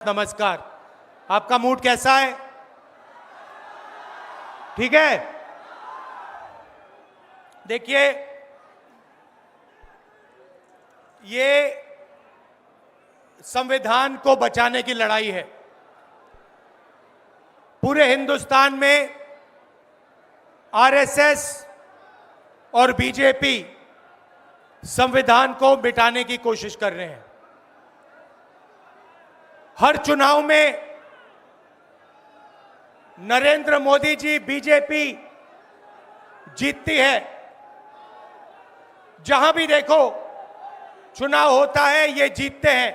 नमस्कार। आपका मूड कैसा है? ठीक है। देखिए, ये संविधान को बचाने की लड़ाई है। पूरे हिंदुस्तान में आरएसएस और बीजेपी संविधान को मिटाने की कोशिश कर रहे हैं। हर चुनाव में नरेंद्र मोदी जी बीजेपी जीतती है। जहां भी देखो चुनाव होता है, ये जीतते हैं।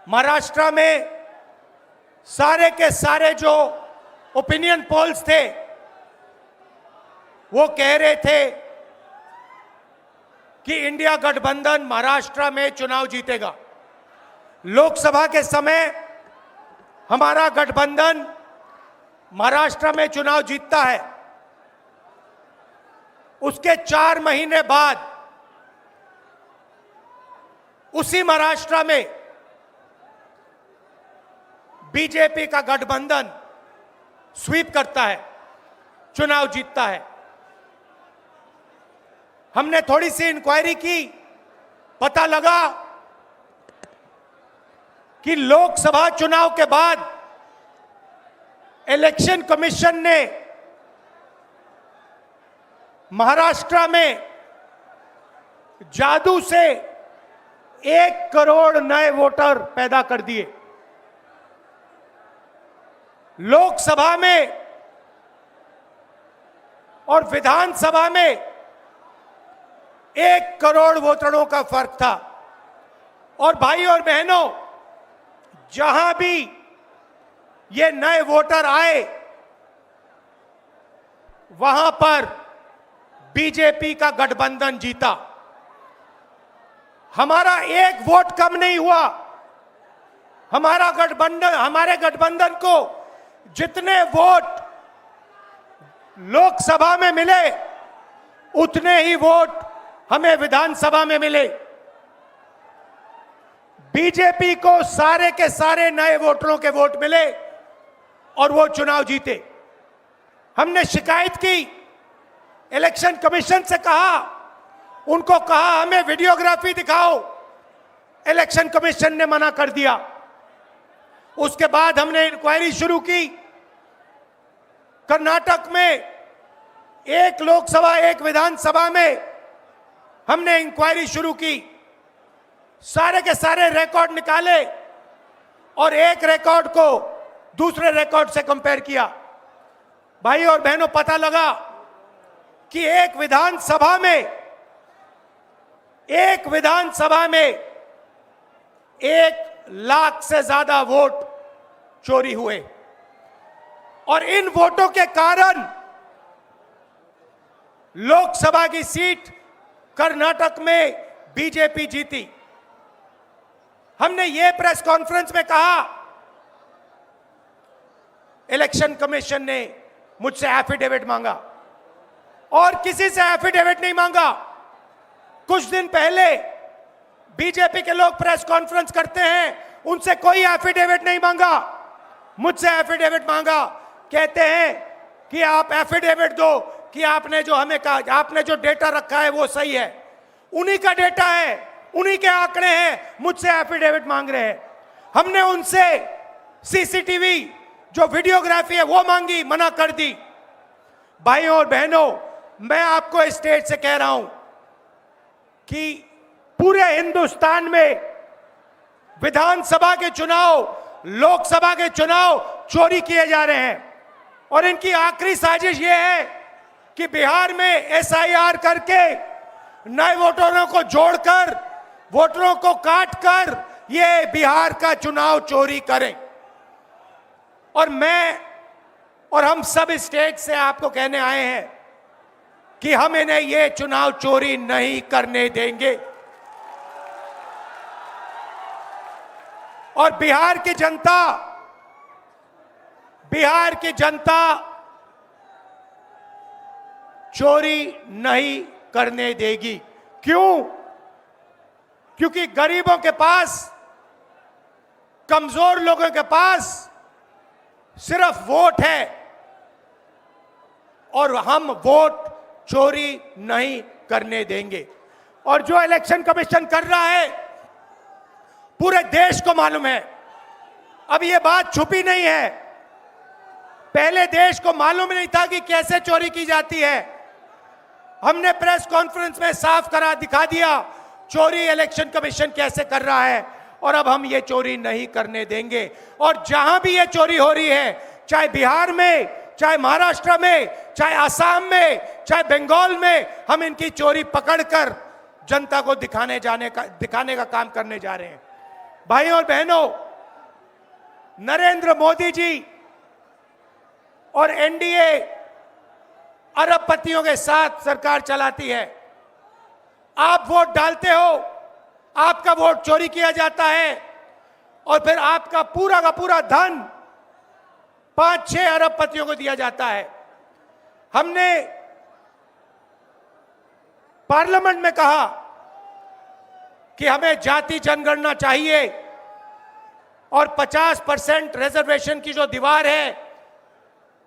महाराष्ट्र में सारे के सारे जो ओपिनियन पोल्स थे वो कह रहे थे कि इंडिया गठबंधन महाराष्ट्र में चुनाव जीतेगा। लोकसभा के समय हमारा गठबंधन महाराष्ट्र में चुनाव जीतता है। उसके 4 महीने बाद उसी महाराष्ट्र में बीजेपी का गठबंधन स्वीप करता है, चुनाव जीतता है। हमने थोड़ी सी इंक्वायरी की, पता लगा कि लोकसभा चुनाव के बाद इलेक्शन कमीशन ने महाराष्ट्र में जादू से 1 करोड़ नए वोटर पैदा कर दिए। लोकसभा में और विधानसभा में 1 करोड़ वोटरों का फर्क था। और भाई और बहनों, जहां भी ये नए वोटर आए वहां पर बीजेपी का गठबंधन जीता। हमारा 1 वोट कम नहीं हुआ। हमारे गठबंधन को जितने वोट लोकसभा में मिले उतने ही वोट हमें विधानसभा में मिले। बीजेपी को सारे के सारे नए वोटरों के वोट मिले और वो चुनाव जीते। हमने शिकायत की, इलेक्शन कमीशन से कहा, उनको कहा हमें वीडियोग्राफी दिखाओ। इलेक्शन कमीशन ने मना कर दिया। उसके बाद हमने इंक्वायरी शुरू की। कर्नाटक में 1 लोकसभा 1 विधानसभा में हमने इंक्वायरी शुरू की। सारे के सारे रिकॉर्ड निकाले और एक रिकॉर्ड को दूसरे रिकॉर्ड से कंपेयर किया। भाई और बहनों, पता लगा कि एक विधानसभा में 1 लाख से ज्यादा वोट चोरी हुए। और इन वोटों के कारण लोकसभा की सीट कर्नाटक में बीजेपी जीती। हमने ये प्रेस कॉन्फ्रेंस में कहा, इलेक्शन कमीशन ने मुझसे एफिडेविट मांगा और किसी से एफिडेविट नहीं मांगा। कुछ दिन पहले बीजेपी के लोग प्रेस कॉन्फ्रेंस करते हैं, उनसे कोई एफिडेविट नहीं मांगा, मुझसे एफिडेविट मांगा। कहते हैं कि आप एफिडेविट दो कि आपने जो हमें कहा, आपने जो डेटा रखा है वो सही है। उन्हीं का डेटा है, उन्हीं के आंकड़े हैं, मुझसे एफिडेविट मांग रहे हैं। हमने उनसे सीसीटीवी जो वीडियोग्राफी है वो मांगी, मना कर दी। भाइयों और बहनों, मैं आपको इस स्टेज से कह रहा हूं कि पूरे हिंदुस्तान में विधानसभा के चुनाव, लोकसभा के चुनाव चोरी किए जा रहे हैं। और इनकी आखिरी साजिश यह है कि बिहार में एसआईआर करके नए वोटरों को जोड़कर, वोटरों को काटकर ये बिहार का चुनाव चोरी करें। और मैं और हम सब स्टेट से आपको कहने आए हैं कि हम इन्हें ये चुनाव चोरी नहीं करने देंगे। और बिहार की जनता चोरी नहीं करने देगी। क्यों? क्योंकि गरीबों के पास कमजोर लोगों के पास सिर्फ वोट है और हम वोट चोरी नहीं करने देंगे। और जो इलेक्शन कमीशन कर रहा है पूरे देश को मालूम है। अब ये बात छुपी नहीं है, पहले देश को मालूम नहीं था कि कैसे चोरी की जाती है। हमने प्रेस कॉन्फ्रेंस में साफ करा दिखा दिया चोरी इलेक्शन कमीशन कैसे कर रहा है, और अब हम ये चोरी नहीं करने देंगे। और जहां भी ये चोरी हो रही है, चाहे बिहार में, चाहे महाराष्ट्र में, चाहे असम में, चाहे बंगाल में, हम इनकी चोरी पकड़कर जनता को दिखाने का काम करने जा रहे हैं। भाइयों और बहनों, नरेंद्र मोदी जी और एनडीए अरबपतियों के साथ सरकार चलाती है। आप वोट डालते हो, आपका वोट चोरी किया जाता है और फिर आपका पूरा का पूरा धन 5-6 अरबपतियों को दिया जाता है। हमने पार्लियामेंट में कहा कि हमें जाति जनगणना चाहिए और 50% रिजर्वेशन की जो दीवार है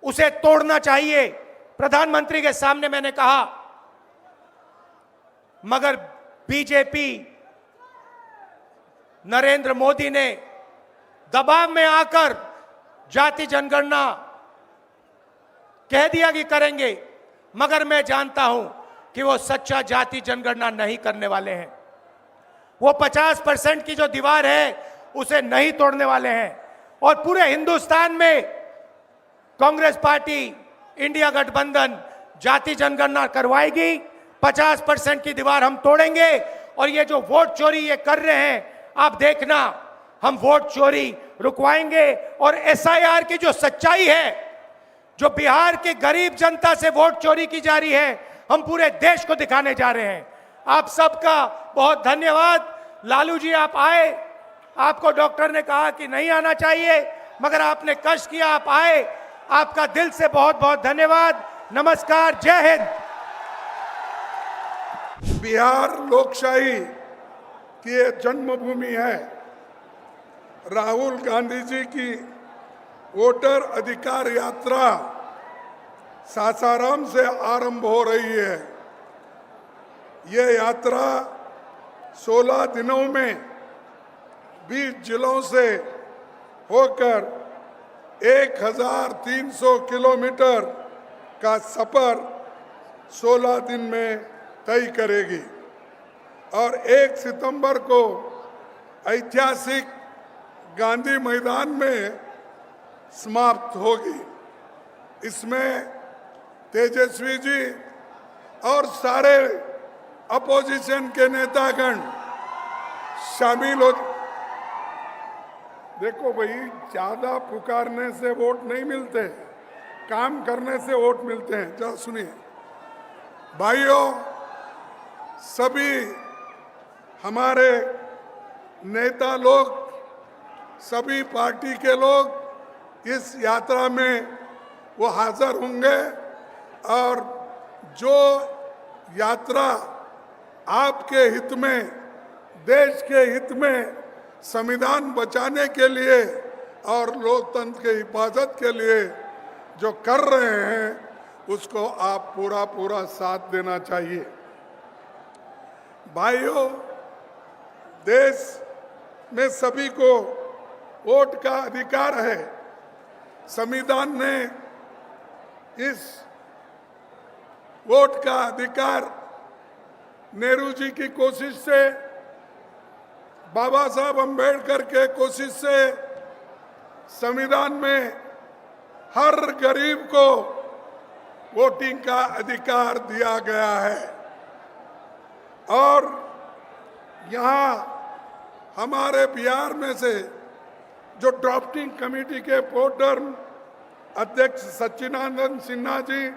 उसे तोड़ना चाहिए। प्रधानमंत्री के सामने मैंने कहा, मगर बीजेपी नरेंद्र मोदी ने दबाव में आकर जाति जनगणना कह दिया कि करेंगे, मगर मैं जानता हूं कि वो सच्चा जाति जनगणना नहीं करने वाले हैं। वो 50% की जो दीवार है उसे नहीं तोड़ने वाले हैं। और पूरे हिंदुस्तान में कांग्रेस पार्टी, इंडिया गठबंधन जाति जनगणना करवाएगी, 50% की दीवार हम तोड़ेंगे। और ये जो वोट चोरी ये कर रहे हैं, आप देखना, हम वोट चोरी रुकवाएंगे। और एसआईआर की जो सच्चाई है, जो बिहार के गरीब जनता से वोट चोरी की जा रही है, हम पूरे देश को दिखाने जा रहे हैं। आप सबका बहुत धन्यवाद। लालू जी, आप आए, आपको डॉक्टर ने कहा कि नहीं आना चाहिए, मगर आपने कष्ट किया, आप आए, आपका दिल से बहुत बहुत धन्यवाद। नमस्कार, जय हिंद। बिहार लोकशाही की ये जन्मभूमि है। राहुल गांधी जी की वोटर अधिकार यात्रा सासाराम से आरंभ हो रही है। ये यात्रा 16 दिनों में 20 जिलों से होकर 1300 किलोमीटर का सफर 16 दिन में तय करेगी और 1 सितंबर को ऐतिहासिक गांधी मैदान में समाप्त होगी। इसमें तेजस्वी जी और सारे अपोजिशन के नेतागण शामिल हो। देखो भाई, ज्यादा पुकारने से वोट नहीं मिलते, काम करने से वोट मिलते हैं। जरा सुनिए भाइयों, सभी हमारे नेता लोग, सभी पार्टी के लोग इस यात्रा में वो हाजिर होंगे और जो यात्रा आपके हित में, देश के हित में, संविधान बचाने के लिए और लोकतंत्र के हिफाजत के लिए जो कर रहे हैं, उसको आप पूरा साथ देना चाहिए। भाइयों, देश में सभी को वोट का अधिकार है। संविधान ने इस वोट का अधिकार नेहरू जी की कोशिश से, बाबा साहब अंबेडकर के कोशिश से संविधान में हर गरीब को वोटिंग का अधिकार दिया गया है। और यहाँ हमारे बिहार में से जो ड्राफ्टिंग कमेटी के प्रोटर्म अध्यक्ष सच्चिदानंद सिन्हा जी,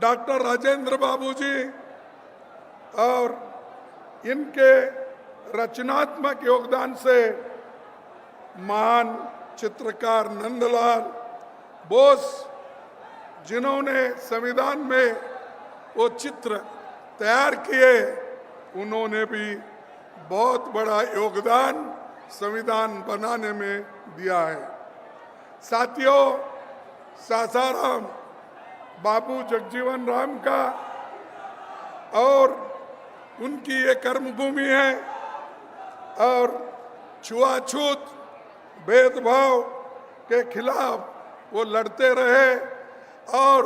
डॉक्टर राजेंद्र बाबू जी और इनके रचनात्मक योगदान से महान चित्रकार नंदलाल बोस, जिन्होंने संविधान में वो चित्र तैयार किए, उन्होंने भी बहुत बड़ा योगदान संविधान बनाने में दिया है। साथियों, सासाराम बाबू जगजीवन राम का और उनकी ये कर्मभूमि है और छुआछूत भेदभाव के खिलाफ वो लड़ते रहे और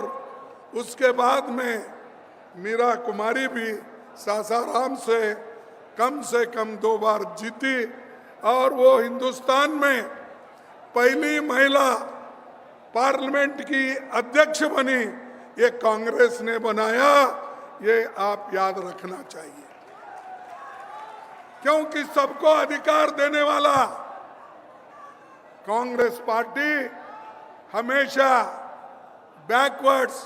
उसके बाद में मीरा कुमारी भी सासाराम से कम 2 बार जीती और वो हिंदुस्तान में पहली महिला पार्लियामेंट की अध्यक्ष बनी। ये कांग्रेस ने बनाया, ये आप याद रखना चाहिए, क्योंकि सबको अधिकार देने वाला कांग्रेस पार्टी हमेशा बैकवर्ड्स,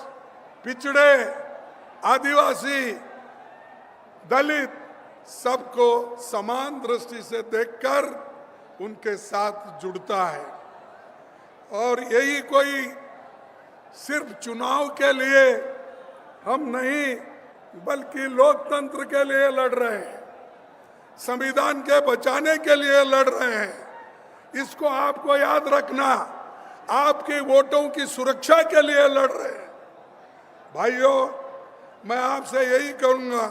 पिछड़े, आदिवासी, दलित सबको समान दृष्टि से देखकर उनके साथ जुड़ता है। और यही कोई सिर्फ चुनाव के लिए हम नहीं बल्कि लोकतंत्र के लिए लड़ रहे हैं, संविधान के बचाने के लिए लड़ रहे हैं। इसको आपको याद रखना, आपके वोटों की सुरक्षा के लिए लड़ रहे हैं। भाइयों, मैं आपसे यही कहूंगा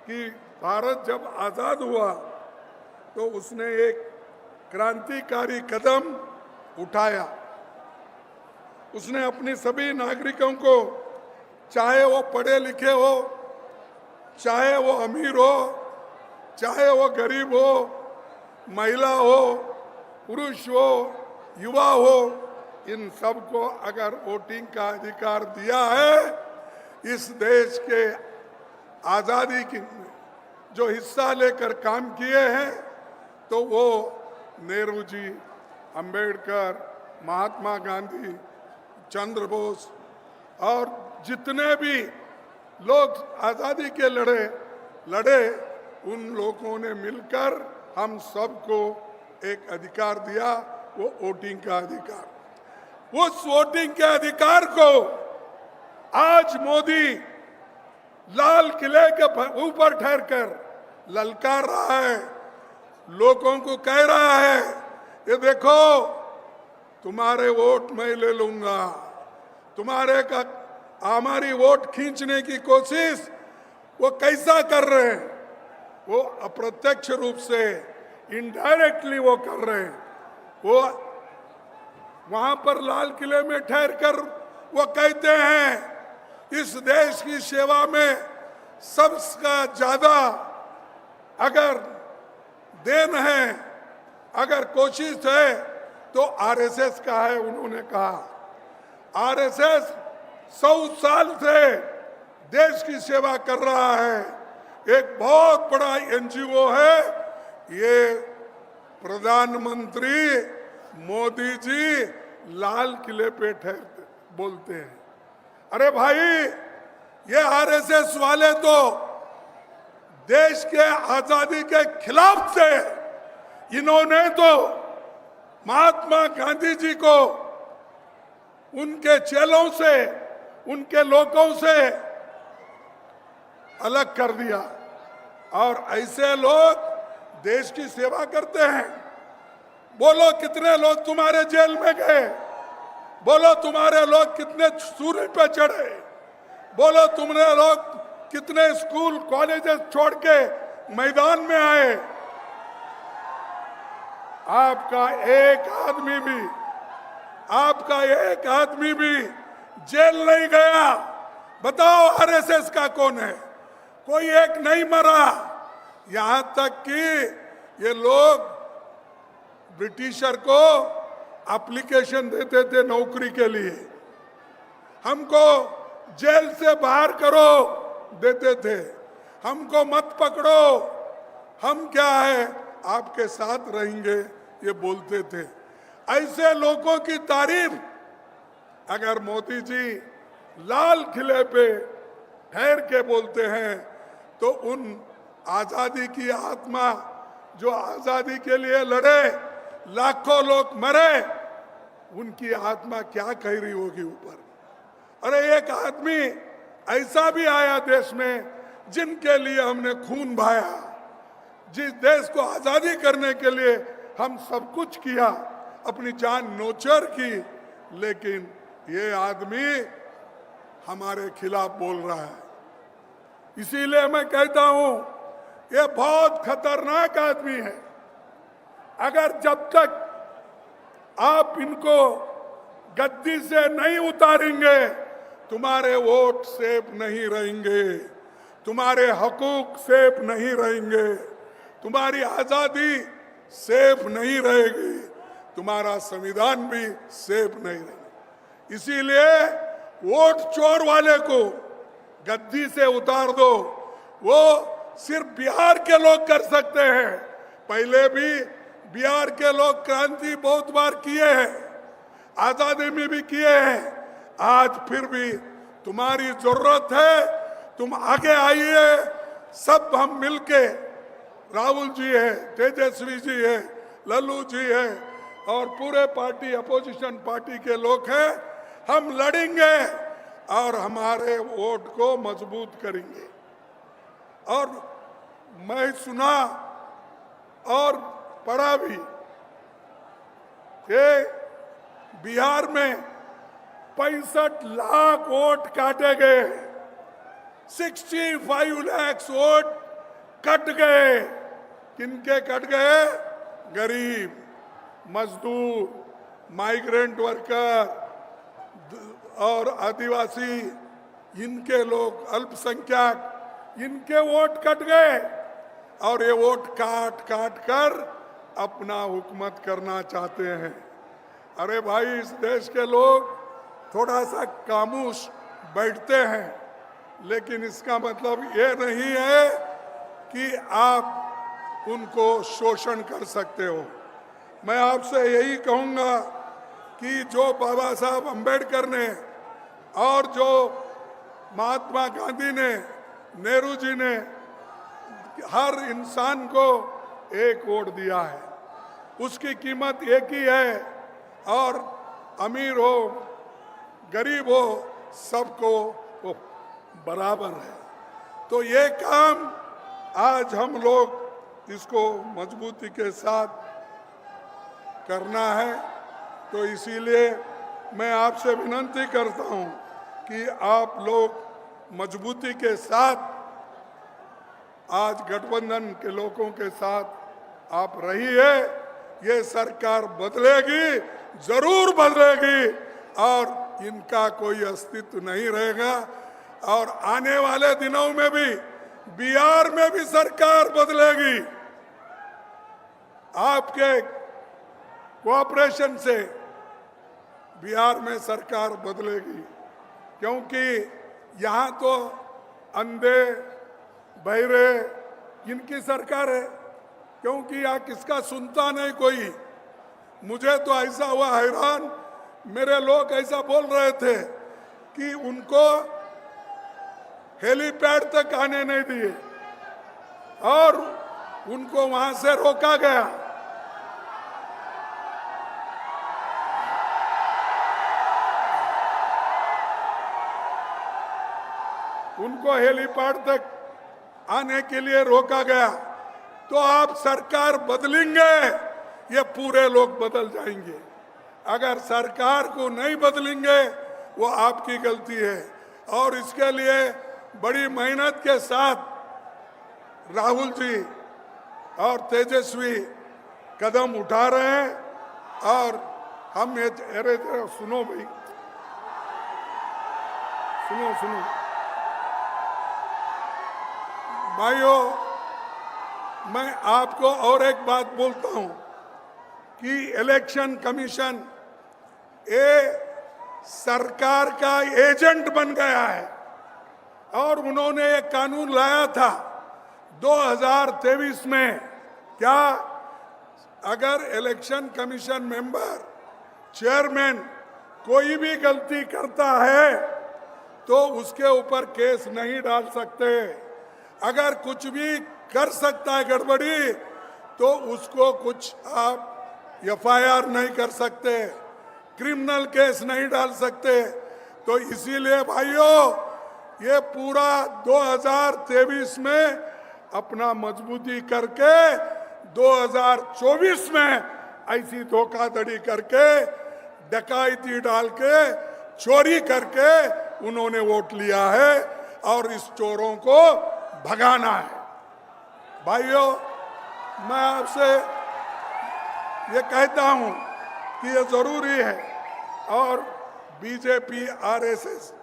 कि भारत जब आजाद हुआ तो उसने एक क्रांतिकारी कदम उठाया। उसने अपनी सभी नागरिकों को, चाहे वो पढ़े लिखे हो, चाहे वो अमीर हो, चाहे वो गरीब हो, महिला हो, पुरुष हो, युवा हो, इन सबको अगर वोटिंग का अधिकार दिया है। इस देश के आज़ादी की जो हिस्सा लेकर काम किए हैं तो वो नेहरू जी, अंबेडकर, महात्मा गांधी, चंद्र बोस और जितने भी लोग आज़ादी के लड़े उन लोगों ने मिलकर हम सबको एक अधिकार दिया, वो वोटिंग का अधिकार। उस वोटिंग के अधिकार को आज मोदी लाल किले के ऊपर ठहरकर ललकार रहा है, लोगों को कह रहा है, ये देखो तुम्हारे वोट मैं ले लूंगा। हमारी वोट खींचने की कोशिश वो कैसा कर रहे हैं? वो अप्रत्यक्ष रूप से, इनडायरेक्टली वो कर रहे हैं। वो वहां पर लाल किले में ठहर कर वो कहते हैं इस देश की सेवा में सबसे ज्यादा अगर देन है, अगर कोशिश है तो आरएसएस का है। उन्होंने कहा आरएसएस 100 साल से देश की सेवा कर रहा है, एक बहुत बड़ा एनजीओ है। ये प्रधानमंत्री मोदी जी लाल किले पे ठहरते बोलते हैं। अरे भाई, ये आरएसएस वाले तो देश के आजादी के खिलाफ थे। इन्होंने तो महात्मा गांधी जी को उनके चेलों से, उनके लोगों से अलग कर दिया। और ऐसे लोग देश की सेवा करते हैं। बोलो कितने लोग तुम्हारे जेल में गए, बोलो तुम्हारे लोग कितने सूर्य पे चढ़े, बोलो तुमने लोग कितने स्कूल कॉलेजेस छोड़ के मैदान में आए। आपका एक आदमी भी जेल नहीं गया। बताओ आरएसएस का कौन है? कोई एक नहीं मरा। यहां तक कि ये लोग ब्रिटिशर को एप्लीकेशन देते थे नौकरी के लिए, हमको जेल से बाहर करो देते थे, हमको मत पकड़ो, हम क्या है आपके साथ रहेंगे, ये बोलते थे। ऐसे लोगों की तारीफ अगर मोदी जी लाल किले पे ठहर के बोलते हैं तो उन आजादी की आत्मा जो आजादी के लिए लड़े, लाखों लोग मरे, उनकी आत्मा क्या कह रही होगी ऊपर। अरे एक आदमी ऐसा भी आया देश में जिनके लिए हमने खून बहाया, जिस देश को आजादी करने के लिए हम सब कुछ किया, अपनी जान नोचर की, लेकिन ये आदमी हमारे खिलाफ बोल रहा है। इसीलिए मैं कहता हूं ये बहुत खतरनाक आदमी है। अगर जब तक आप इनको गद्दी से नहीं उतारेंगे, तुम्हारे वोट सेफ नहीं रहेंगे, तुम्हारे हकूक सेफ नहीं रहेंगे, तुम्हारी आजादी सेफ नहीं रहेगी, तुम्हारा संविधान भी सेफ नहीं रहेगा। इसीलिए वोट चोर वाले को गद्दी से उतार दो। वो सिर्फ बिहार के लोग कर सकते हैं। पहले भी बिहार के लोग क्रांति बहुत बार किए हैं, आजादी में भी किए हैं। आज फिर भी तुम्हारी जरूरत है, तुम आगे आइए। सब हम मिलके, राहुल जी है, तेजस्वी जी है, लल्लू जी है और पूरे पार्टी अपोजिशन पार्टी के लोग हैं, हम लड़ेंगे और हमारे वोट को मजबूत करेंगे। और मैं सुना और पढ़ा भी कि बिहार में 65 लाख वोट काटे गए, 65 लाख वोट कट गए। किनके कट गए? गरीब, मजदूर, माइग्रेंट वर्कर और आदिवासी, इनके लोग, अल्पसंख्यक, इनके वोट कट गए। और ये वोट काट काट कर अपना हुकूमत करना चाहते हैं। अरे भाई, इस देश के लोग थोड़ा सा खामोश बैठते हैं, लेकिन इसका मतलब ये नहीं है कि आप उनको शोषण कर सकते हो। मैं आपसे यही कहूँगा कि जो बाबा साहब अम्बेडकर ने और जो महात्मा गांधी ने, नेहरू जी ने हर इंसान को एक वोट दिया है, उसकी कीमत एक ही है। और अमीर हो, गरीब हो, सबको वो बराबर है। तो ये काम आज हम लोग इसको मजबूती के साथ करना है। तो इसीलिए मैं आपसे विनती करता हूं कि आप लोग मजबूती के साथ आज गठबंधन के लोगों के साथ आप रहिए। ये सरकार बदलेगी, जरूर बदलेगी और इनका कोई अस्तित्व नहीं रहेगा। और आने वाले दिनों में भी बिहार में भी सरकार बदलेगी। आपके कोऑपरेशन से बिहार में सरकार बदलेगी, क्योंकि यहाँ तो अंधे बहरे इनकी सरकार है, क्योंकि यहाँ किसका सुनता नहीं कोई। मुझे तो ऐसा हुआ हैरान, मेरे लोग ऐसा बोल रहे थे कि उनको हेलीपैड तक आने नहीं दिए और उनको वहां से रोका गया। उनको हेलीपैड तक आने के लिए रोका गया। तो आप सरकार बदलेंगे, ये पूरे लोग बदल जाएंगे। अगर सरकार को नहीं बदलेंगे, वो आपकी गलती है। और इसके लिए बड़ी मेहनत के साथ राहुल जी और तेजस्वी कदम उठा रहे हैं। और हम ये, अरे सुनो भाई, सुनो भाइयों, मैं आपको और एक बात बोलता हूं कि इलेक्शन कमीशन ये सरकार का एजेंट बन गया है। और उन्होंने एक कानून लाया था 2023 में, क्या अगर इलेक्शन कमीशन मेंबर, चेयरमैन कोई भी गलती करता है तो उसके ऊपर केस नहीं डाल सकते। अगर कुछ भी कर सकता है गड़बड़ी, तो उसको कुछ आप एफआईआर नहीं कर सकते, क्रिमिनल केस नहीं डाल सकते। तो इसीलिए भाइयों, ये पूरा 2023 में अपना मजबूती करके 2024 में ऐसी धोखाधड़ी करके, डकैती डाल के, चोरी करके उन्होंने वोट लिया है और इस चोरों को भगाना है। भाइयों, मैं आपसे ये कहता हूं कि ये जरूरी है। और बीजेपी आरएसएस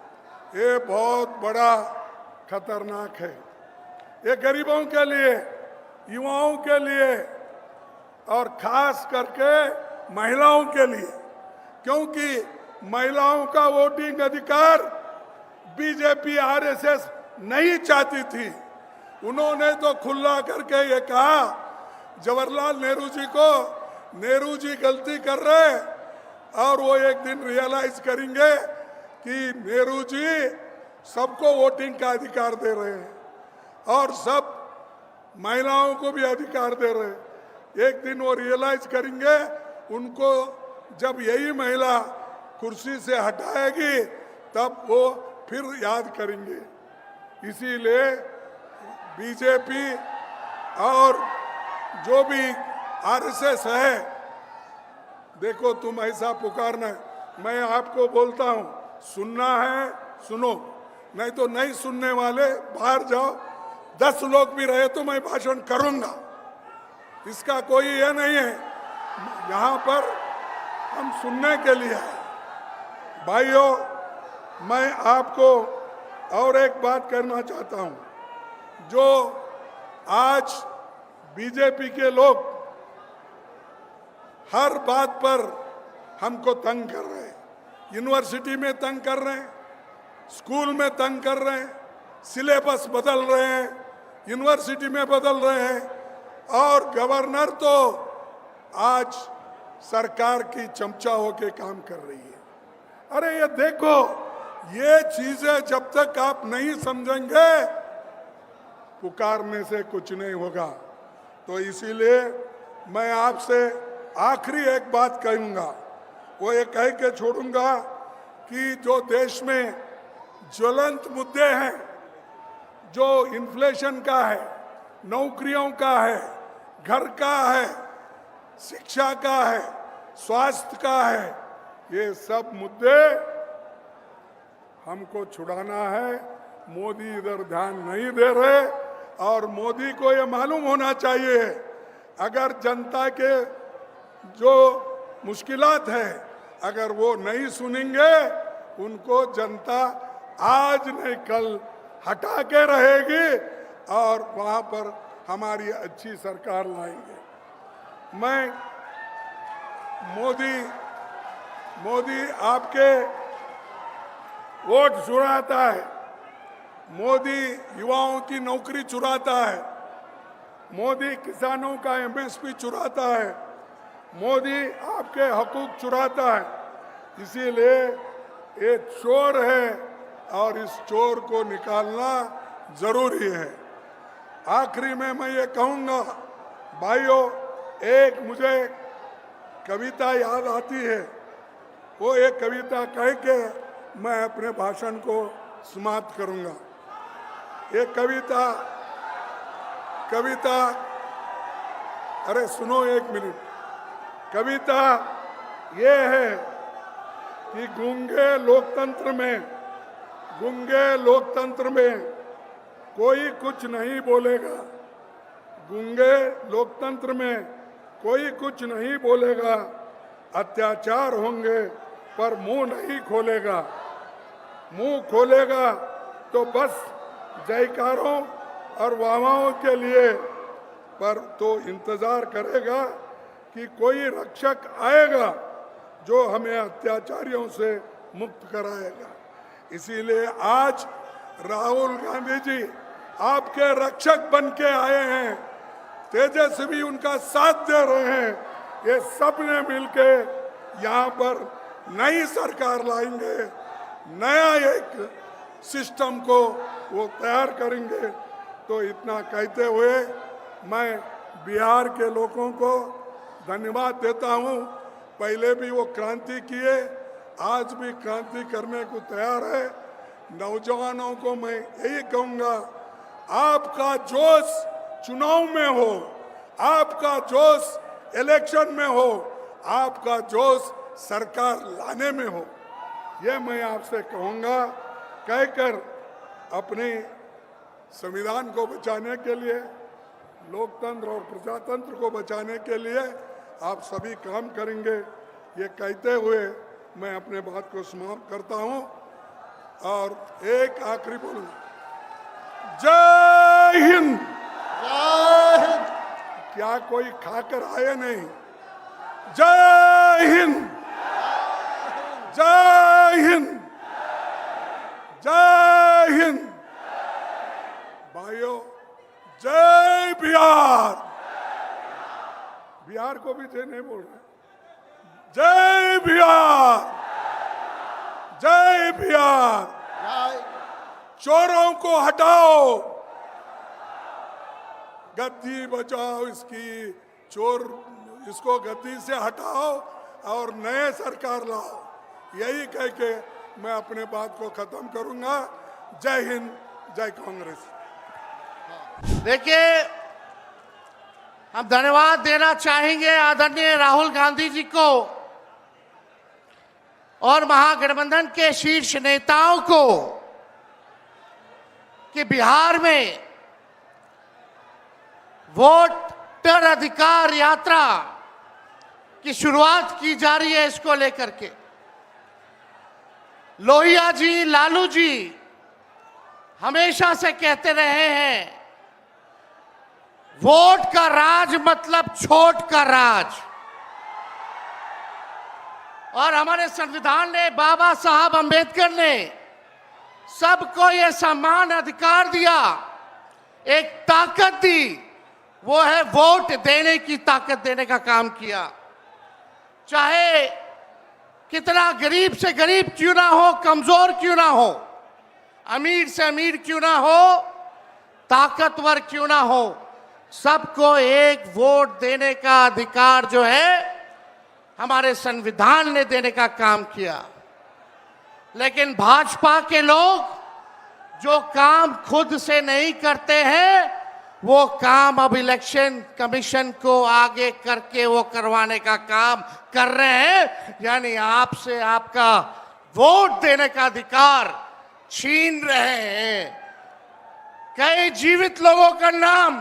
ये बहुत बड़ा खतरनाक है। ये गरीबों के लिए, युवाओं के लिए और खास करके महिलाओं के लिए, क्योंकि महिलाओं का वोटिंग अधिकार बीजेपी आरएसएस नहीं चाहती थी। उन्होंने तो खुला करके ये कहा जवाहरलाल नेहरू जी को, नेहरू जी गलती कर रहे और वो एक दिन रियलाइज करेंगे कि नेहरू जी सबको वोटिंग का अधिकार दे रहे हैं और सब महिलाओं को भी अधिकार दे रहे हैं। एक दिन वो रियलाइज करेंगे, उनको जब यही महिला कुर्सी से हटाएगी तब वो फिर याद करेंगे। इसीलिए बीजेपी और जो भी आरएसएस है, देखो तुम ऐसा पुकारना, मैं आपको बोलता हूं, सुनना है सुनो, नहीं तो नहीं सुनने वाले बाहर जाओ। 10 लोग भी रहे तो मैं भाषण करूंगा, इसका कोई ये नहीं है। यहाँ पर हम सुनने के लिए हैं। भाइयों, मैं आपको और एक बात करना चाहता हूं। जो आज बीजेपी के लोग हर बात पर हमको तंग कर रहे हैं, यूनिवर्सिटी में तंग कर रहे हैं, स्कूल में तंग कर रहे हैं, सिलेबस बदल रहे हैं, यूनिवर्सिटी में बदल रहे हैं और गवर्नर तो आज सरकार की चमचा होके काम कर रही है। अरे ये देखो, ये चीजें जब तक आप नहीं समझेंगे पुकारने से कुछ नहीं होगा। तो इसीलिए मैं आपसे आखिरी एक बात कहूंगा, वो ये कह के छोड़ूंगा कि जो देश में ज्वलंत मुद्दे हैं, जो इन्फ्लेशन का है, नौकरियों का है, घर का है, शिक्षा का है, स्वास्थ्य का है, ये सब मुद्दे हमको छुड़ाना है। मोदी इधर ध्यान नहीं दे रहे और मोदी को ये मालूम होना चाहिए, अगर जनता के जो मुश्किलात है अगर वो नहीं सुनेंगे, उनको जनता आज नहीं कल हटा के रहेगी और वहां पर हमारी अच्छी सरकार लाएंगे। मैं मोदी आपके वोट चुराता है, मोदी युवाओं की नौकरी चुराता है, मोदी किसानों का एमएसपी चुराता है, मोदी आपके हकूक चुराता है। इसीलिए ये चोर है और इस चोर को निकालना जरूरी है। आखिरी में मैं ये कहूँगा, भाइयों, एक मुझे कविता याद आती है, वो एक कविता कह के मैं अपने भाषण को समाप्त करूँगा। एक कविता अरे सुनो एक मिनट। कविता ये है कि गूंगे लोकतंत्र में कोई कुछ नहीं बोलेगा, गूंगे लोकतंत्र में कोई कुछ नहीं बोलेगा, अत्याचार होंगे पर मुंह नहीं खोलेगा, मुंह खोलेगा तो बस जयकारों और वाहवाहों के लिए, पर तो इंतजार करेगा कि कोई रक्षक आएगा जो हमें अत्याचारियों से मुक्त कराएगा। इसीलिए आज राहुल गांधी जी आपके रक्षक बन के आए हैं, तेजस्वी उनका साथ दे रहे हैं। ये सब ने मिलके यहाँ पर नई सरकार लाएंगे, नया एक सिस्टम को वो तैयार करेंगे। तो इतना कहते हुए मैं बिहार के लोगों को धन्यवाद देता हूँ। पहले भी वो क्रांति किए, आज भी क्रांति करने को तैयार है। नौजवानों को मैं यही कहूँगा, आपका जोश चुनाव में हो, आपका जोश इलेक्शन में हो, आपका जोश सरकार लाने में हो, ये मैं आपसे कहूँगा। कहकर अपने संविधान को बचाने के लिए, लोकतंत्र और प्रजातंत्र को बचाने के लिए आप सभी काम करेंगे, ये कहते हुए मैं अपने बात को समाप्त करता हूं और एक आखिरी बोलूंगा, जय हिंद। जय हिंद। क्या कोई खाकर आए नहीं? जय हिंद, जय हिंद, जय हिंद। भाइयों, जय बिहार। बिहार को भी जय नहीं बोल रहे। जय बिहार, जय बिहार। जय। चोरों को हटाओ, गद्दी बचाओ, इसकी चोर इसको गद्दी से हटाओ और नए सरकार लाओ। यही कह के मैं अपने बात को खत्म करूंगा। जय हिंद, जय कांग्रेस। देखिए, हम धन्यवाद देना चाहेंगे आदरणीय राहुल गांधी जी को और महागठबंधन के शीर्ष नेताओं को कि बिहार में वोटर अधिकार यात्रा की शुरुआत की जा रही है। इसको लेकर के लोहिया जी, लालू जी हमेशा से कहते रहे हैं, वोट का राज मतलब छोट का राज। और हमारे संविधान ने, बाबा साहब अंबेडकर ने सबको यह समान अधिकार दिया, एक ताकत दी, वो है वोट देने की ताकत देने का काम किया। चाहे कितना गरीब से गरीब क्यों ना हो, कमजोर क्यों ना हो, अमीर से अमीर क्यों ना हो, ताकतवर क्यों ना हो, सबको एक वोट देने का अधिकार जो है हमारे संविधान ने देने का काम किया। लेकिन भाजपा के लोग जो काम खुद से नहीं करते हैं, वो काम अब इलेक्शन कमीशन को आगे करके वो करवाने का काम कर रहे हैं। यानी आपसे आपका वोट देने का अधिकार छीन रहे हैं। कई जीवित लोगों का नाम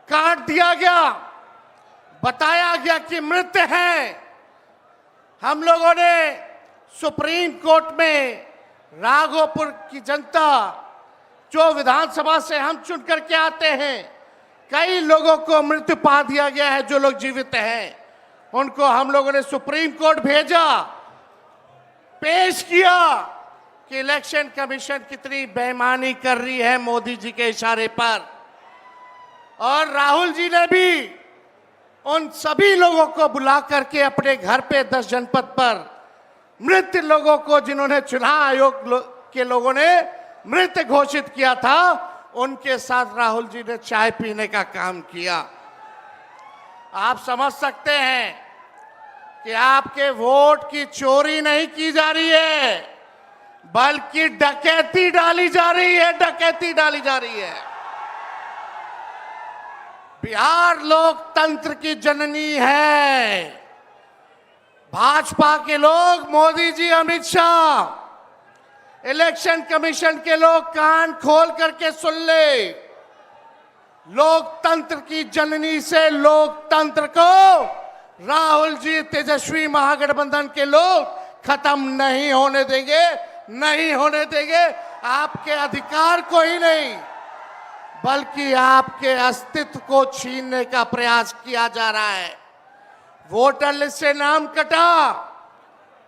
काट दिया गया, बताया गया कि मृत हैं। हम लोगों ने सुप्रीम कोर्ट में राघोपुर की जनता, जो विधानसभा से हम चुन करके आते हैं, कई लोगों को मृत्यु पा दिया गया है। जो लोग जीवित हैं उनको हम लोगों ने सुप्रीम कोर्ट भेजा, पेश किया कि इलेक्शन कमीशन कितनी बेईमानी कर रही है मोदी जी के इशारे पर। और राहुल जी ने भी उन सभी लोगों को बुला करके अपने घर पे 10 जनपद पर मृत लोगों को, जिन्होंने चुनाव आयोग के लोगों ने मृत घोषित किया था, उनके साथ राहुल जी ने चाय पीने का काम किया। आप समझ सकते हैं कि आपके वोट की चोरी नहीं की जा रही है, बल्कि डकैती डाली जा रही है, डकैती डाली जा रही है। बिहार लोकतंत्र की जननी है। भाजपा के लोग, मोदी जी, अमित शाह, इलेक्शन कमीशन के लोग कान खोल करके सुन ले। लोकतंत्र की जननी से लोकतंत्र को राहुल जी, तेजस्वी महागठबंधन के लोग खत्म नहीं होने देंगे, नहीं होने देंगे। आपके अधिकार को ही नहीं, बल्कि आपके अस्तित्व को छीनने का प्रयास किया जा रहा है। वोटर लिस्ट से नाम कटा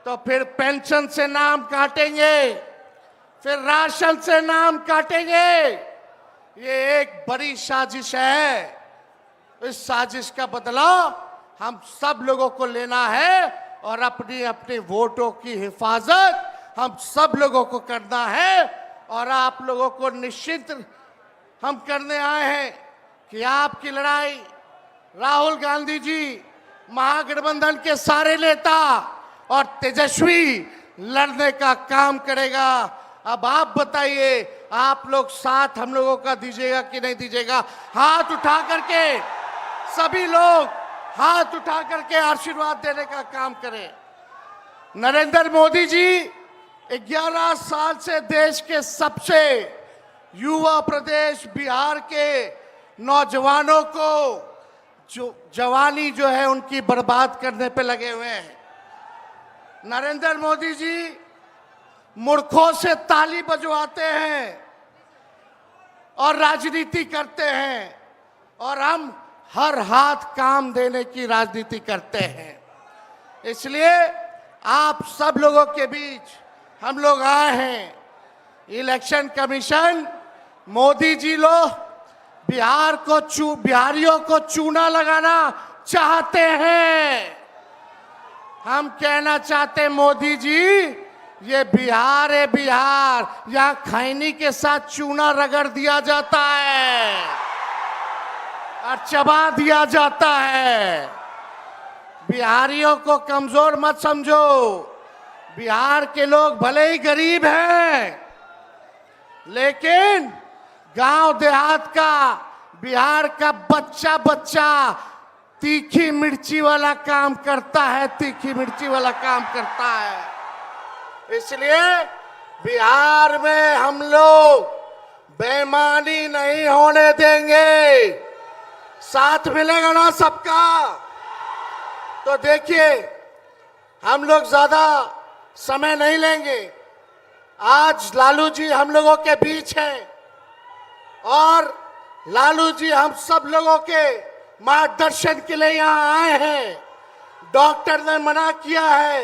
तो फिर पेंशन से नाम काटेंगे, फिर राशन से नाम काटेंगे। ये एक बड़ी साजिश है। इस साजिश का बदला हम सब लोगों को लेना है और अपनी अपनी वोटों की हिफाजत हम सब लोगों को करना है। और आप लोगों को निश्चित हम करने आए हैं कि आपकी लड़ाई राहुल गांधी जी, महागठबंधन के सारे नेता और तेजस्वी लड़ने का काम करेगा। अब आप बताइए, आप लोग साथ हम लोगों का दीजिएगा कि नहीं दीजिएगा? हाथ उठा करके सभी लोग हाथ उठा करके आशीर्वाद देने का काम करें। नरेंद्र मोदी जी 11 साल से देश के सबसे युवा प्रदेश बिहार के नौजवानों को जो जवानी जो है उनकी बर्बाद करने पे लगे हुए हैं। नरेंद्र मोदी जी मूर्खों से ताली बजवाते हैं और राजनीति करते हैं, और हम हर हाथ काम देने की राजनीति करते हैं। इसलिए आप सब लोगों के बीच हम लोग आए हैं। इलेक्शन कमीशन, मोदी जी लोग बिहारियों को चूना लगाना चाहते हैं। हम कहना चाहते हैं, मोदी जी ये बिहार है, बिहार, यहाँ खैनी के साथ चूना रगड़ दिया जाता है और चबा दिया जाता है। बिहारियों को कमजोर मत समझो। बिहार के लोग भले ही गरीब हैं, लेकिन गांव देहात का बिहार का बच्चा बच्चा तीखी मिर्ची वाला काम करता है, तीखी मिर्ची वाला काम करता है। इसलिए बिहार में हम लोग बेईमानी नहीं होने देंगे। साथ मिलेगा ना सबका? तो देखिए, हम लोग ज्यादा समय नहीं लेंगे। आज लालू जी हम लोगों के बीच हैं और लालू जी हम सब लोगों के मार्गदर्शन के लिए यहाँ आए हैं। डॉक्टर ने मना किया है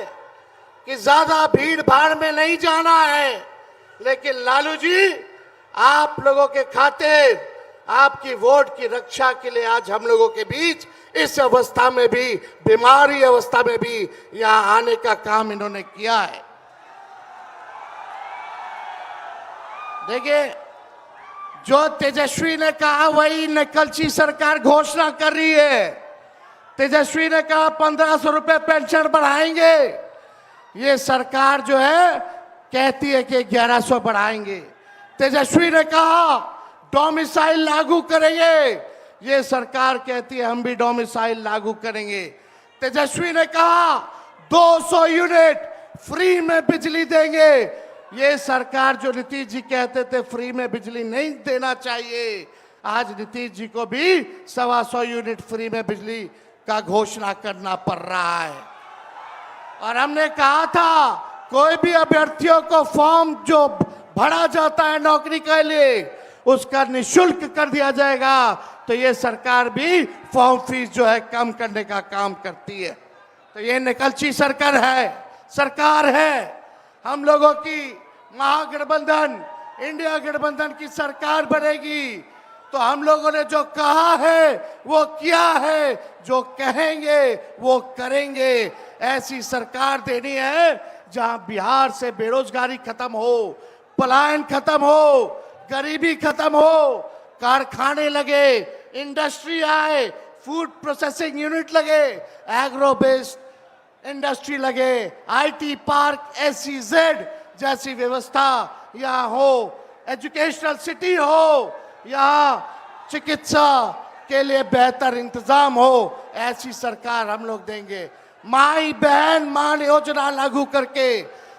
कि ज्यादा भीड़ भाड़ में नहीं जाना है, लेकिन लालू जी आप लोगों के खातिर, आपकी वोट की रक्षा के लिए आज हम लोगों के बीच इस अवस्था में भी, बीमारी अवस्था में भी यहाँ आने का काम इन्होंने किया है। देखिए, जो तेजस्वी ने कहा वही नकलची सरकार घोषणा कर रही है। तेजस्वी ने कहा 1500 रुपए पेंशन बढ़ाएंगे, ये सरकार जो है कहती है कि 1100 बढ़ाएंगे। तेजस्वी ने कहा डोमिसाइल लागू करेंगे, ये सरकार कहती है हम भी डोमिसाइल लागू करेंगे। तेजस्वी ने कहा 200 यूनिट फ्री में बिजली देंगे, ये सरकार जो नीतीश जी कहते थे फ्री में बिजली नहीं देना चाहिए, आज नीतीश जी को भी 125 यूनिट फ्री में बिजली का घोषणा करना पड़ रहा है। और हमने कहा था कोई भी अभ्यर्थियों को फॉर्म जो भरा जाता है नौकरी के लिए उसका निशुल्क कर दिया जाएगा। तो ये सरकार भी फॉर्म फीस जो है कम करने का काम करती है। तो ये निकलची सरकार है। हम लोगों की महागठबंधन, इंडिया गठबंधन की सरकार बनेगी तो हम लोगों ने जो कहा है वो किया है, जो कहेंगे वो करेंगे। ऐसी सरकार देनी है जहां बिहार से बेरोजगारी खत्म हो, पलायन खत्म हो, गरीबी खत्म हो, कारखाने लगे, इंडस्ट्री आए, फूड प्रोसेसिंग यूनिट लगे, एग्रो बेस्ड इंडस्ट्री लगे, आईटी पार्क, SEZ जैसी व्यवस्था यहाँ हो, एजुकेशनल सिटी हो, यहाँ चिकित्सा के लिए बेहतर इंतजाम हो, ऐसी सरकार हम लोग देंगे। माई बहन मान योजना लागू करके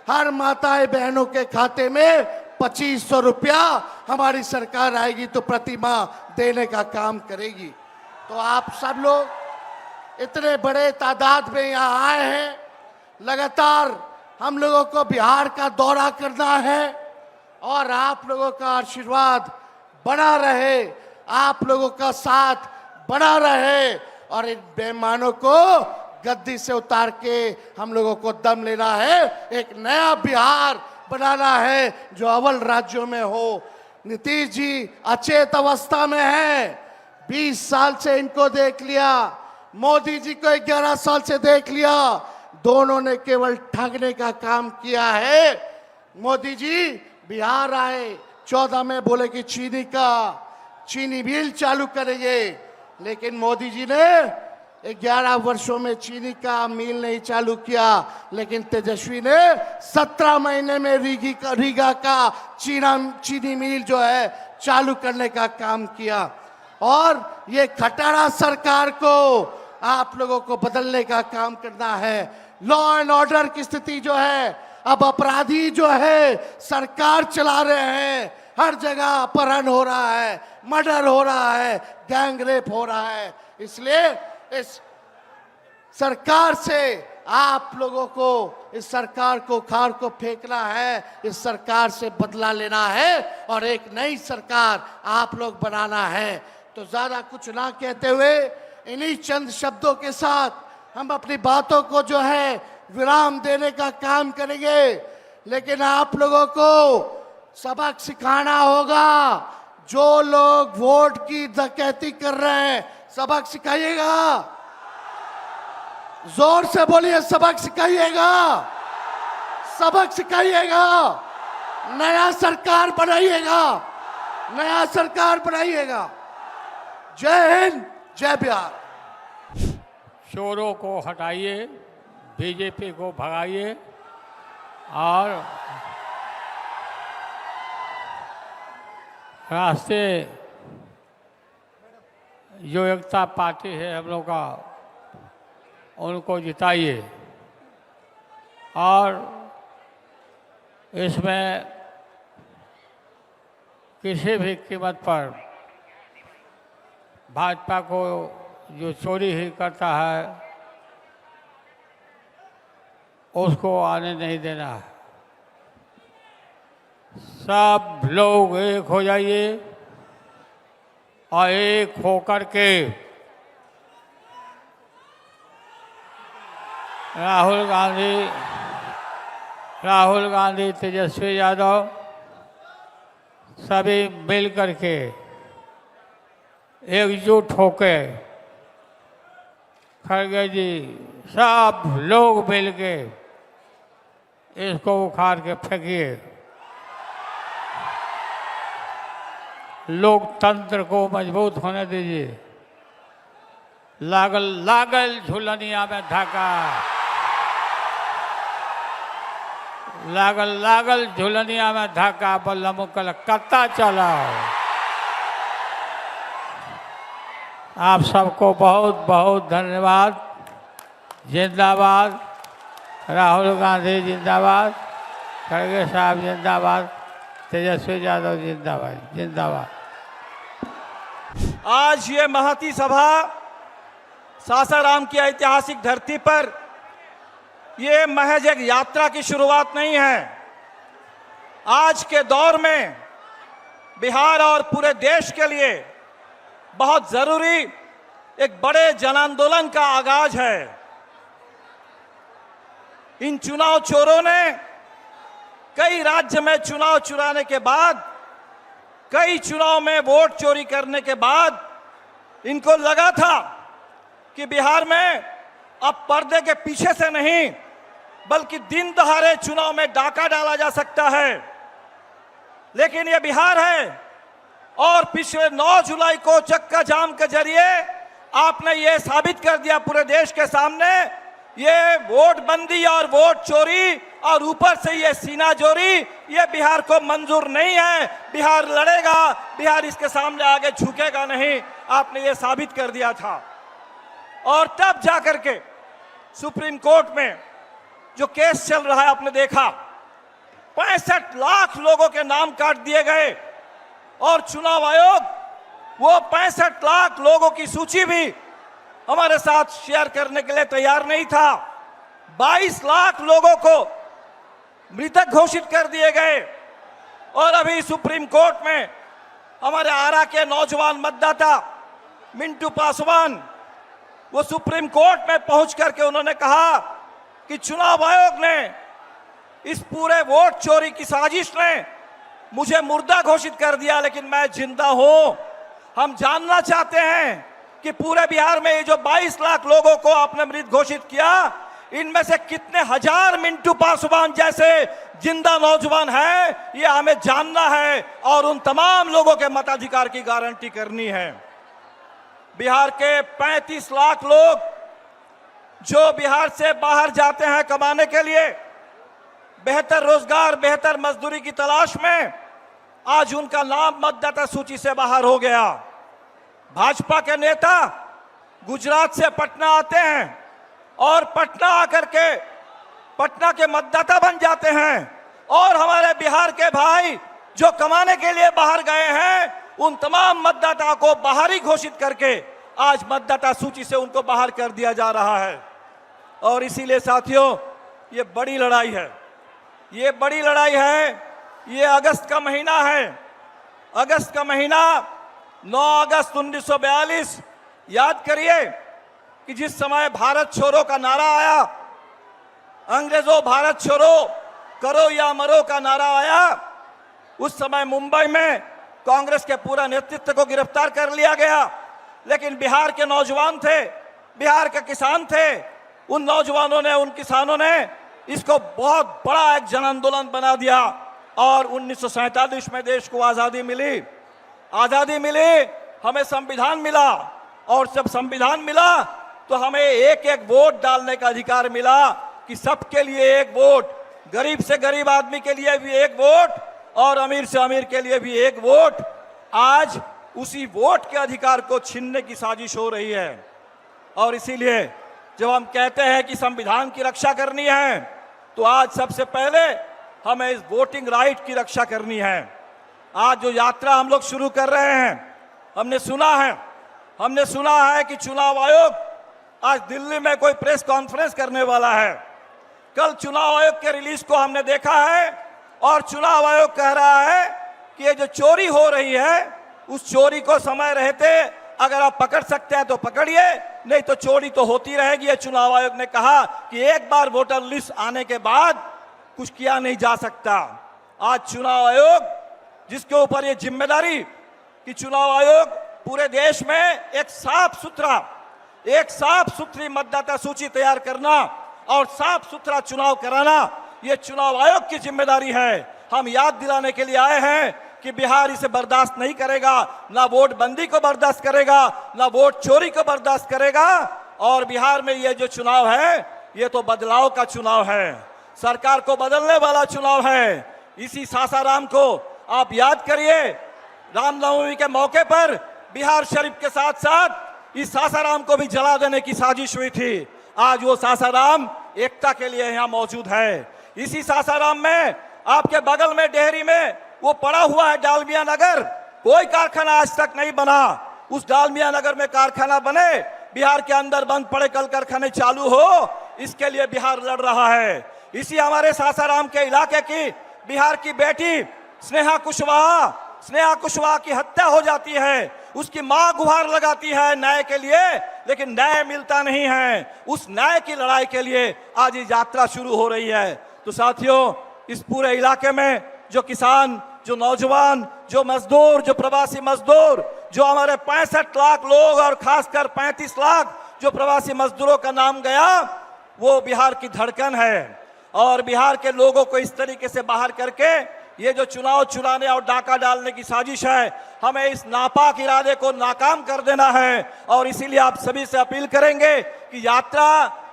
हर माताएं बहनों के खाते में 2500 रुपया हमारी सरकार आएगी तो प्रति माह देने का काम करेगी। तो आप सब लोग इतने बड़े तादाद में यहाँ आए हैं, लगातार हम लोगों को बिहार का दौरा करना है और आप लोगों का आशीर्वाद बना रहे, आप लोगों का साथ बना रहे और इन बेईमानों को गद्दी से उतार के हम लोगों को दम लेना है, एक नया बिहार बनाना है जो अव्वल राज्यों में हो। नीतीश जी अचेत अवस्था में है, 20 साल से इनको देख लिया, मोदी जी को 11 साल से देख लिया, दोनों ने केवल ठगने का काम किया है। मोदी जी बिहार आए, 14 में बोले कि चीनी मिल चालू करेंगे, लेकिन मोदी जी ने 11 वर्षों में चीनी का मिल नहीं चालू किया, लेकिन तेजस्वी ने 17 महीने में रीगा का चीनी मिल जो है चालू करने का काम किया। और ये खटारा सरकार को आप लोगों को बदलने का काम करना है। लॉ एंड ऑर्डर की स्थिति जो है, अब अपराधी जो है सरकार चला रहे हैं, हर जगह अपहरण हो रहा है, मर्डर हो रहा है, गैंग रेप हो रहा है। इसलिए इस सरकार से आप लोगों को, इस सरकार को खार को फेंकना है, इस सरकार से बदला लेना है और एक नई सरकार आप लोग बनाना है। तो ज्यादा कुछ ना कहते हुए इन्हीं चंद शब्दों के साथ हम अपनी बातों को जो है विराम देने का काम करेंगे। लेकिन आप लोगों को सबक सिखाना होगा। जो लोग वोट की डकैती कर रहे हैं, सबक सिखाइएगा। जोर से बोलिए, सबक सिखाइएगा, सबक सिखाइएगा। नया सरकार बनाइएगा, नया सरकार बनाइएगा। जय हिंद, जय बिहार। चोरों को हटाइए, बीजेपी को भगाइए और राष्ट्रीय जो एकता पार्टी है हम लोग का, उनको जिताइए। और इसमें किसी भी कीमत पर भाजपा को जो चोरी ही करता है उसको आने नहीं देना है। सब लोग एक हो जाइए और एक होकर के राहुल गांधी, तेजस्वी यादव सभी मिल करके एकजुट होके, खड़गे जी सब लोग मिल के इसको उखाड़ के फेंकिए। लोकतंत्र को मजबूत होने दीजिए। लागल लागल झुलनिया में धाका, लागल लागल झुलनिया में धाका, बल्लम कलकत्ता चलाओ। आप सबको बहुत बहुत धन्यवाद। जिंदाबाद राहुल गांधी, जिंदाबाद खड़गे साहब, जिंदाबाद तेजस्वी यादव, जिंदाबाद जिंदाबाद। आज ये महती सभा सासाराम की ऐतिहासिक धरती पर ये महज एक यात्रा की शुरुआत नहीं है। आज के दौर में बिहार और पूरे देश के लिए बहुत जरूरी एक बड़े जन आंदोलन का आगाज है। इन चुनाव चोरों ने कई राज्य में चुनाव चुराने के बाद, कई चुनाव में वोट चोरी करने के बाद इनको लगा था कि बिहार में अब पर्दे के पीछे से नहीं बल्कि दिन दहाड़े चुनाव में डाका डाला जा सकता है। लेकिन यह बिहार है और पिछले 9 जुलाई को चक्का जाम के जरिए आपने ये साबित कर दिया पूरे देश के सामने, ये वोट बंदी और वोट चोरी और ऊपर से ये सीना जोरी, ये बिहार को मंजूर नहीं है। बिहार लड़ेगा, बिहार इसके सामने आगे झुकेगा नहीं। आपने ये साबित कर दिया था। और तब जाकर के सुप्रीम कोर्ट में जो केस चल रहा है, आपने देखा 65 लाख लोगों के नाम काट दिए गए और चुनाव आयोग वो 65 लाख लोगों की सूची भी हमारे साथ शेयर करने के लिए तैयार नहीं था। 22 लाख लोगों को मृतक घोषित कर दिए गए। और अभी सुप्रीम कोर्ट में हमारे आरा के नौजवान मतदाता मिंटू पासवान, वो सुप्रीम कोर्ट में पहुंच करके उन्होंने कहा कि चुनाव आयोग ने, इस पूरे वोट चोरी की साजिश ने मुझे मुर्दा घोषित कर दिया, लेकिन मैं जिंदा हूं। हम जानना चाहते हैं कि पूरे बिहार में ये जो 22 लाख लोगों को आपने मृत घोषित किया, इनमें से कितने हजार मिंटू पासवान जैसे जिंदा नौजवान हैं, ये हमें जानना है और उन तमाम लोगों के मताधिकार की गारंटी करनी है। बिहार के 35 लाख लोग जो बिहार से बाहर जाते हैं कमाने के लिए, बेहतर रोजगार, बेहतर मजदूरी की तलाश में, आज उनका नाम मतदाता सूची से बाहर हो गया। भाजपा के नेता गुजरात से पटना आते हैं और पटना आकर के पटना के मतदाता बन जाते हैं, और हमारे बिहार के भाई जो कमाने के लिए बाहर गए हैं उन तमाम मतदाता को बाहरी घोषित करके आज मतदाता सूची से उनको बाहर कर दिया जा रहा है। और इसीलिए साथियों, ये बड़ी लड़ाई है, ये बड़ी लड़ाई है। ये अगस्त का महीना है, अगस्त का महीना, 9 अगस्त 1942। याद करिए कि जिस समय भारत छोड़ो का नारा आया, अंग्रेजों भारत छोड़ो करो या मरो का नारा आया, उस समय मुंबई में कांग्रेस के पूरा नेतृत्व को गिरफ्तार कर लिया गया। लेकिन बिहार के नौजवान थे, बिहार के किसान थे, उन नौजवानों ने, उन किसानों ने इसको बहुत बड़ा एक जन आंदोलन बना दिया और 1947 में देश को आजादी मिली। आजादी मिली, हमें संविधान मिला, और जब संविधान मिला तो हमें एक एक वोट डालने का अधिकार मिला कि सबके लिए एक वोट, गरीब से गरीब आदमी के लिए भी एक वोट और अमीर से अमीर के लिए भी एक वोट। आज उसी वोट के अधिकार को छीनने की साजिश हो रही है। और इसीलिए जब हम कहते हैं कि संविधान की रक्षा करनी है, तो आज सबसे पहले हमें इस वोटिंग राइट की रक्षा करनी है। आज जो यात्रा हम लोग शुरू कर रहे हैं, हमने सुना है कि चुनाव आयोग आज दिल्ली में कोई प्रेस कॉन्फ्रेंस करने वाला है। कल चुनाव आयोग के रिलीज को हमने देखा है और चुनाव आयोग कह रहा है कि ये जो चोरी हो रही है, उस चोरी को समय रहते अगर आप पकड़ सकते हैं तो पकड़िए, नहीं तो चोरी तो होती रहेगी। ये चुनाव आयोग ने कहा कि एक बार वोटर लिस्ट आने के बाद कुछ किया नहीं जा सकता। आज चुनाव आयोग, जिसके ऊपर ये जिम्मेदारी कि चुनाव आयोग पूरे देश में एक साफ सुथरी मतदाता सूची तैयार करना और साफ सुथरा चुनाव कराना, ये चुनाव आयोग की जिम्मेदारी है। हम याद दिलाने के लिए आए हैं कि बिहार इसे बर्दाश्त नहीं करेगा, ना वोट बंदी को बर्दाश्त करेगा, ना वोट चोरी को बर्दाश्त करेगा। और बिहार में ये जो चुनाव है, ये तो बदलाव का चुनाव है, सरकार को बदलने वाला चुनाव है। इसी सासाराम को आप याद करिए, रामनवमी के मौके पर बिहार शरीफ के साथ साथ इस सासाराम को भी जला देने की साजिश हुई थी। आज वो सासाराम एकता के लिए यहाँ मौजूद है। इसी सासाराम में आपके बगल में डेहरी में वो पड़ा हुआ है डालमिया नगर, कोई कारखाना आज तक नहीं बना। उस डालमिया नगर में कारखाना बने, बिहार के अंदर बंद पड़े कल कारखाने चालू हो, इसके लिए बिहार लड़ रहा है। इसी हमारे सासाराम के इलाके की बिहार की बेटी स्नेहा कुशवाहा की हत्या हो जाती है। उसकी मां गुहार लगाती है न्याय के लिए, लेकिन न्याय मिलता नहीं है। उस न्याय की लड़ाई के लिए आज ये यात्रा शुरू हो रही है। तो साथियों, इस पूरे इलाके में जो किसान, जो नौजवान, जो मजदूर, जो प्रवासी मजदूर, जो हमारे 65 लाख लोग और खासकर 35 लाख जो प्रवासी मजदूरों का नाम गया, वो बिहार की धड़कन है। और बिहार के लोगों को इस तरीके से बाहर करके ये जो चुनाव चुराने और डाका डालने की साजिश है, हमें इस नापाक इरादे को नाकाम कर देना है। और इसीलिए आप सभी से अपील करेंगे कि यात्रा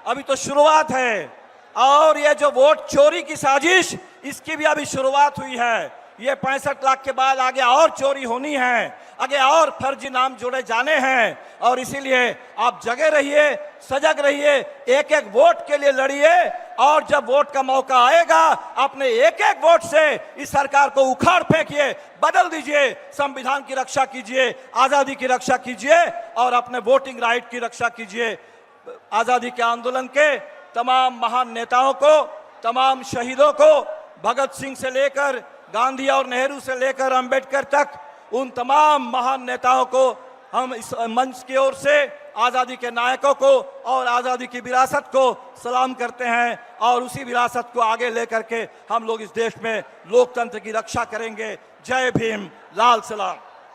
अभी तो शुरुआत है, और ये जो वोट चोरी की साजिश, इसकी भी अभी शुरुआत हुई है। ये 65 लाख के बाद आगे और चोरी होनी है, आगे और फर्जी नाम जोड़े जाने हैं। और इसीलिए आप जगे रहिए, सजग रहिए, एक एक वोट के लिए लड़िए, और जब वोट का मौका आएगा अपने एक एक वोट से इस सरकार को उखाड़ फेंकिए, बदल दीजिए, संविधान की रक्षा कीजिए, आजादी की रक्षा कीजिए और अपने वोटिंग राइट की रक्षा कीजिए। आजादी के आंदोलन के तमाम महान नेताओं को, तमाम शहीदों को, भगत सिंह से लेकर गांधी और नेहरू से लेकर अंबेडकर तक, उन तमाम महान नेताओं को हम इस मंच की ओर से आज़ादी के नायकों को और आज़ादी की विरासत को सलाम करते हैं। और उसी विरासत को आगे लेकर के हम लोग इस देश में लोकतंत्र की रक्षा करेंगे। जय भीम, लाल सलाम।